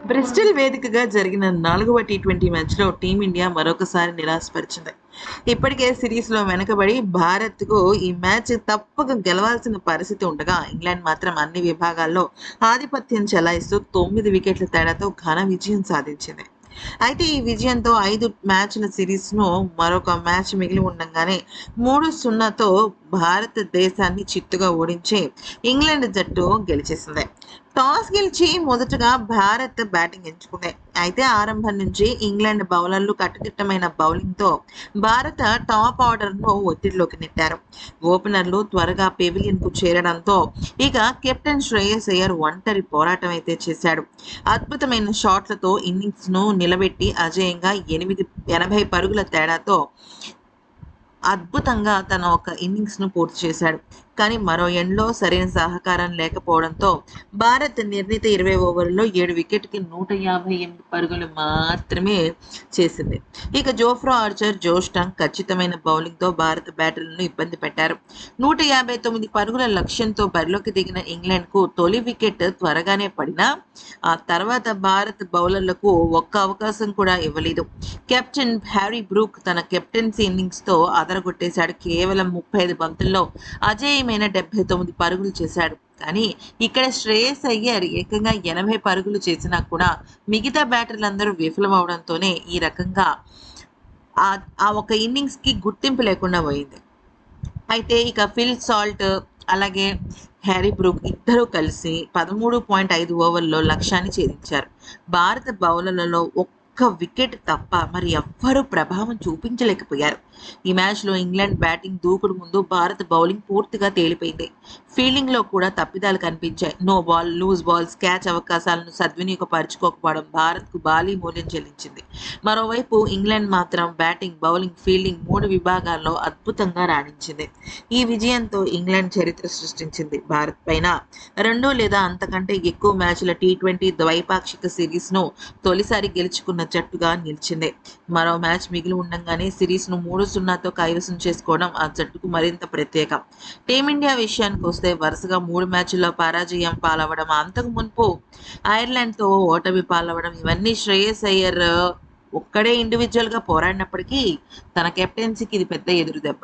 Bristol వేదికగా జరిగిన 4వ టీ20 మ్యాచ్‌లో టీమిండియా మరొకసారి నిరాశపరిచింది. ఇప్పటికే సిరీస్‌లో వెనకబడి భారత్‌కు ఈ మ్యాచ్ తప్పక గెలవాల్సిన పరిస్థితి ఉండగా, ఇంగ్లాండ్ మాత్రం అన్ని విభాగాల్లో ఆధిపత్యం చెలాయిస్తూ 9 వికెట్ల తేడాతో ఘన విజయం సాధించింది. అయితే ఈ విజయంతో 5 మ్యాచ్‌ల సిరీస్‌ను మరొక మ్యాచ్ మిగిలి ఉండంగానే 3-0తో భారతదేశాన్ని చిత్తుగా ఓడించి ఇంగ్లాండ్ జట్టు గెలిచేసింది. టాస్ గెలిచి మొదటగా భారత్ బ్యాటింగ్ ఎంచుకుంది. అయితే ఆరంభం నుంచి ఇంగ్లాండ్ బౌలర్లు కట్టుదిట్టమైన బౌలింగ్‌తో భారత టాప్ ఆర్డర్‌ను ఒత్తిడిలోకి నెట్టారు. ఓపెనర్లు త్వరగా పెవిలియన్‌కు చేరడంతో ఇక కెప్టెన్ శ్రేయస్ అయ్యర్ ఒంటరి పోరాటం అయితే చేశాడు. అద్భుతమైన షాట్లతో ఇన్నింగ్స్‌ను నిలబెట్టి అజేయంగా 80 పరుగుల తేడాతో అద్భుతంగా తన ఒక ఇన్నింగ్స్‌ను పూర్తి చేశాడు. కానీ మరో ఎండ్‌లో సరైన సహకారం లేకపోవడంతో భారత్ నిర్ణీత 20 ఓవర్‌ల్లో 7 వికెట్‌కి 158 పరుగులు మాత్రమే చేసింది. ఇక జోఫ్రా ఆర్చర్, జో స్టాంగ్ ఖచ్చితమైన బౌలింగ్‌తో భారత బ్యాటర్లను ఇబ్బంది పెట్టారు. 159 పరుగుల లక్ష్యంతో బరిలోకి దిగిన ఇంగ్లాండ్‌కు తొలి వికెట్ త్వరగానే పడినా, ఆ తర్వాత భారత్ బౌలర్లకు ఒక్క అవకాశం కూడా ఇవ్వలేదు. కెప్టెన్ హ్యారీ బ్రూక్ తన కెప్టెన్సీ ఇన్నింగ్స్‌తో అదరగొట్టేశాడు. కేవలం 35 బంతుల్లో అజేయమైన 79 పరుగులు చేశాడు. కానీ ఇక్కడ శ్రేయస్ అయ్యర్ ఏకంగా 80 పరుగులు చేసినా కూడా మిగతా బ్యాటర్లందరూ విఫలమవడంతోనే ఈ రకంగా ఆ ఒక ఇన్నింగ్స్‌కి గుర్తింపు లేకుండా పోయింది. అయితే ఇక ఫిల్ సాల్ట్ అలాగే హ్యారీ బ్రూక్ ఇద్దరూ కలిసి 13.5 ఓవర్‌లో లక్ష్యాన్ని ఛేదించారు. భారత బౌలర్లలో ఒక్క వికెట్ తప్ప మరి ఎవ్వరూ ప్రభావం చూపించలేకపోయారు. ఈ మ్యాచ్‌లో ఇంగ్లాండ్ బ్యాటింగ్ దూకుడు ముందు భారత బౌలింగ్ పూర్తిగా తేలిపోయింది. ఫీల్డింగ్‌లో కూడా తప్పిదాలు కనిపించాయి. No ball, loose balls, catch అవకాశాలను సద్వినియోగపరచుకోకపోవడం భారత్‌కు భారీ మూల్యం చెల్లించింది. మరోవైపు ఇంగ్లాండ్ మాత్రం బ్యాటింగ్, బౌలింగ్, ఫీల్డింగ్ 3 విభాగాల్లో అద్భుతంగా రాణించింది. ఈ విజయంతో ఇంగ్లాండ్ చరిత్ర సృష్టించింది. భారత్ పైన 2 లేదా అంతకంటే ఎక్కువ మ్యాచ్ల టీ20 ద్వైపాక్షిక సిరీస్‌ను తొలిసారి గెలుచుకున్న జట్టుగా నిలిచింది. మరో మ్యాచ్ మిగిలి ఉండంగానే సిరీస్‌ను 3-0తో కైవసం చేసుకోవడం ఆ జట్టుకు మరింత ప్రత్యేకం. టీమిండియా విషయానికొస్తే వరుసగా 3 మ్యాచ్ల్లో పరాజయం పాలవ్వడం, అంతకు మునుపు ఐర్లాండ్‌తో ఓటమి పాలవ్వడం ఇవన్నీ శ్రేయస్ అయ్యర్ ఒక్కడే ఇండివిడ్యువల్‌గా పోరాడినప్పటికీ తన కెప్టెన్సీకి ఇది పెద్ద ఎదురుదెబ్బ.